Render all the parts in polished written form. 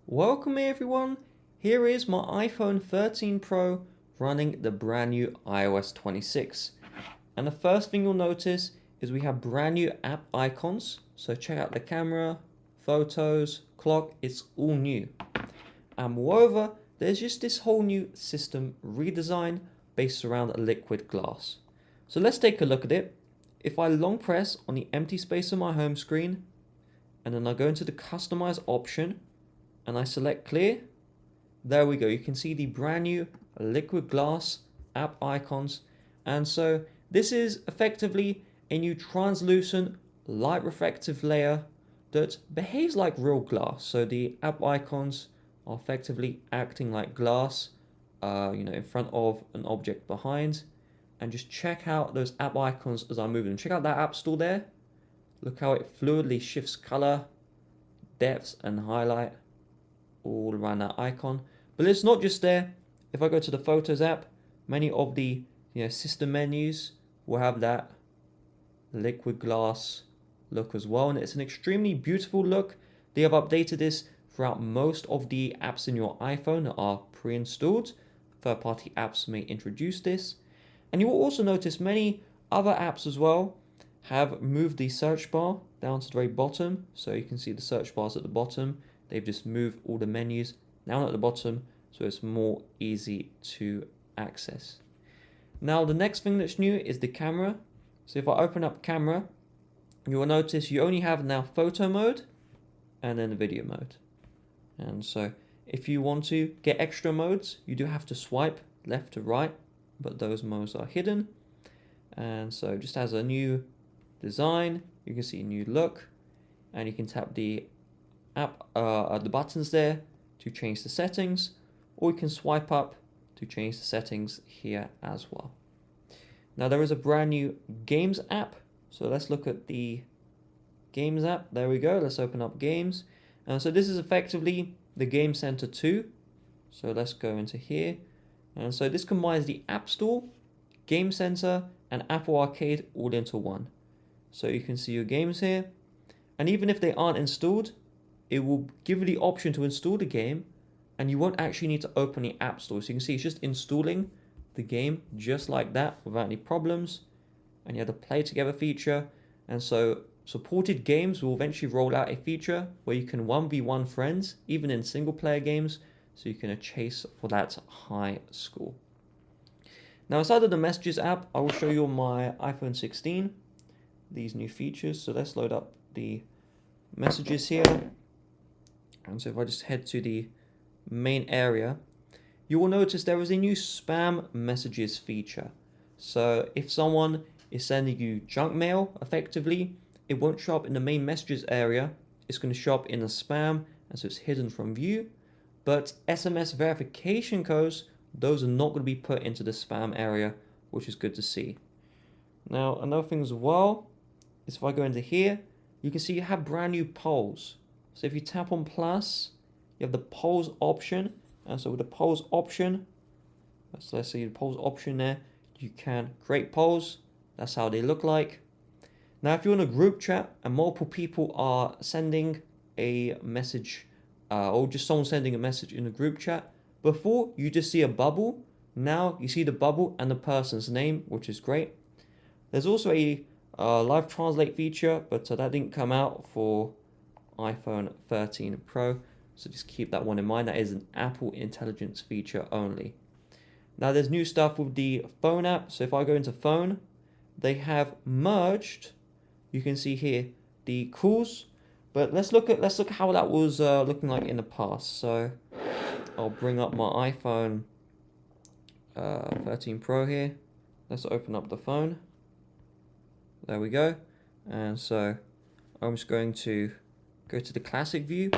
Welcome everyone, here is my iPhone 13 Pro running the brand new iOS 26. And the first thing you'll notice is we have brand new app icons. So check out the camera, photos, clock, it's all new. And moreover, there's just this whole new system redesign based around liquid glass. So let's take a look at it. If I long press on the empty space on my home screen, and then I go into the customize option, and I select clear, there we go. You can see the brand new liquid glass app icons. And so this is effectively a new translucent light reflective layer that behaves like real glass. So the app icons are effectively acting like glass, in front of an object behind. And just check out those app icons as I move them. Check out that app store there. Look how it fluidly shifts color, depths, and highlight all around that icon. But it's not just there. If I go to the Photos app, many of the system menus will have that liquid glass look as well, and it's an extremely beautiful look. They have updated this throughout most of the apps in your iPhone that are pre-installed. Third-party apps may introduce this, and you will also notice many other apps as well have moved the search bar down to the very bottom. So you can see the search bars at the bottom. They've just moved all the menus down at the bottom, so it's more easy to access. Now the next thing that's new is the camera. So if I open up camera, you will notice you only have now photo mode and then video mode. And so if you want to get extra modes, you do have to swipe left to right, but those modes are hidden. And so just as a new design, you can see a new look, and you can tap the the buttons there to change the settings, or you can swipe up to change the settings here as well. Now there is a brand new games app, so let's look at the games app. There we go. Let's open up games, and so this is effectively the Game Center 2. So let's go into here, and so this combines the App Store, Game Center, and Apple Arcade all into one. So you can see your games here, and even if they aren't installed, it will give you the option to install the game, and you won't actually need to open the App Store. So you can see it's just installing the game just like that without any problems. And you have the Play Together feature. And so supported games will eventually roll out a feature where you can 1v1 friends, even in single player games, so you can chase for that high score. Now inside of the Messages app, I will show you on my iPhone 16 these new features. So let's load up the messages here. And so if I just head to the main area, you will notice there is a new spam messages feature. So if someone is sending you junk mail, effectively, it won't show up in the main messages area. It's going to show up in the spam, and so it's hidden from view. But SMS verification codes, those are not going to be put into the spam area, which is good to see. Now, another thing as well is if I go into here, you can see you have brand new polls. So if you tap on plus, you have the polls option. And so with the polls option, let's see the polls option there, you can create polls. That's how they look like. Now, if you're in a group chat and multiple people are sending a message, or just someone sending a message in a group chat, before you just see a bubble. Now you see the bubble and the person's name, which is great. There's also a live translate feature, but that didn't come out for iPhone 13 Pro, so just keep that one in mind. That is an Apple Intelligence feature only. Now there's new stuff with the phone app. So if I go into phone, they have merged, you can see here, the calls, but let's look at how that was looking like in the past. So I'll bring up my iPhone 13 Pro here. Let's open up the phone. There we go. And so I'm just going to go to the classic view.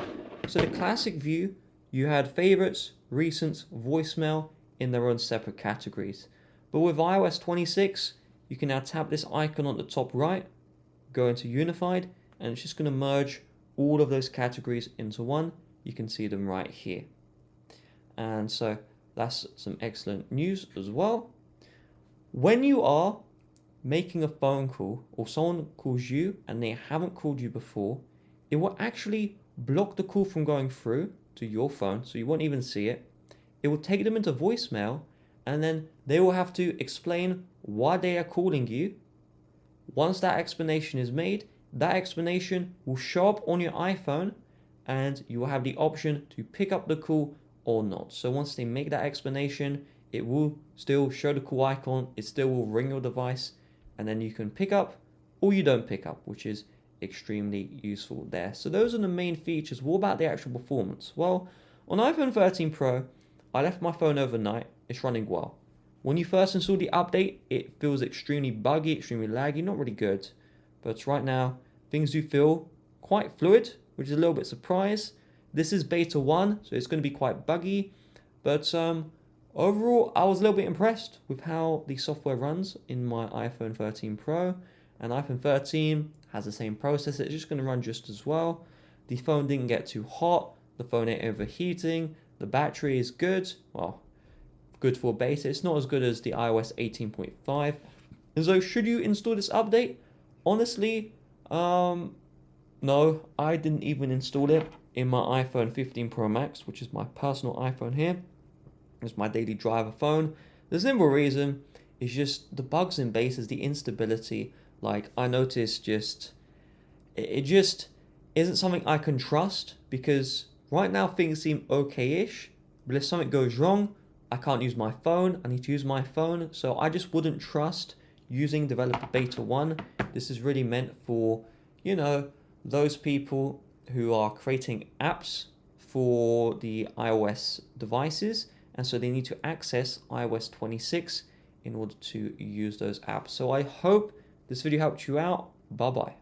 So the classic view, you had favorites, recents, voicemail in their own separate categories. But with iOS 26, you can now tap this icon on the top right, go into unified, and it's just going to merge all of those categories into one. You can see them right here. And so that's some excellent news as well. When you are making a phone call, or someone calls you and they haven't called you before, it will actually block the call from going through to your phone, so you won't even see it. It will take them into voicemail, and then they will have to explain why they are calling you. Once that explanation is made, that explanation will show up on your iPhone, and you will have the option to pick up the call or not. So once they make that explanation, it will still show the call icon, it still will ring your device, and then you can pick up or you don't pick up, which is extremely useful there. So those are the main features. What about the actual performance? Well, on iPhone 13 Pro, I left my phone overnight. It's running well. When you first install the update, it feels extremely buggy, extremely laggy, not really good. But right now, things do feel quite fluid, which is a little bit surprised. This is beta 1, so it's going to be quite buggy. But overall, I was a little bit impressed with how the software runs in my iPhone 13 Pro. And iPhone 13 has the same processor, it's just going to run just as well. The phone didn't get too hot, the phone ain't overheating, the battery is good, well, good for beta. It's not as good as the iOS 18.5. And so should you install this update? Honestly, no, I didn't even install it in my iPhone 15 Pro Max, which is my personal iPhone here. It's my daily driver phone. The simple reason is just the bugs in beta, the instability. Like, I noticed it just isn't something I can trust, because right now things seem okay-ish, but if something goes wrong, I can't use my phone, I need to use my phone, so I just wouldn't trust using developer beta 1. This is really meant for, you know, those people who are creating apps for the iOS devices, and so they need to access iOS 26 in order to use those apps. So I hope this video helped you out. Bye bye.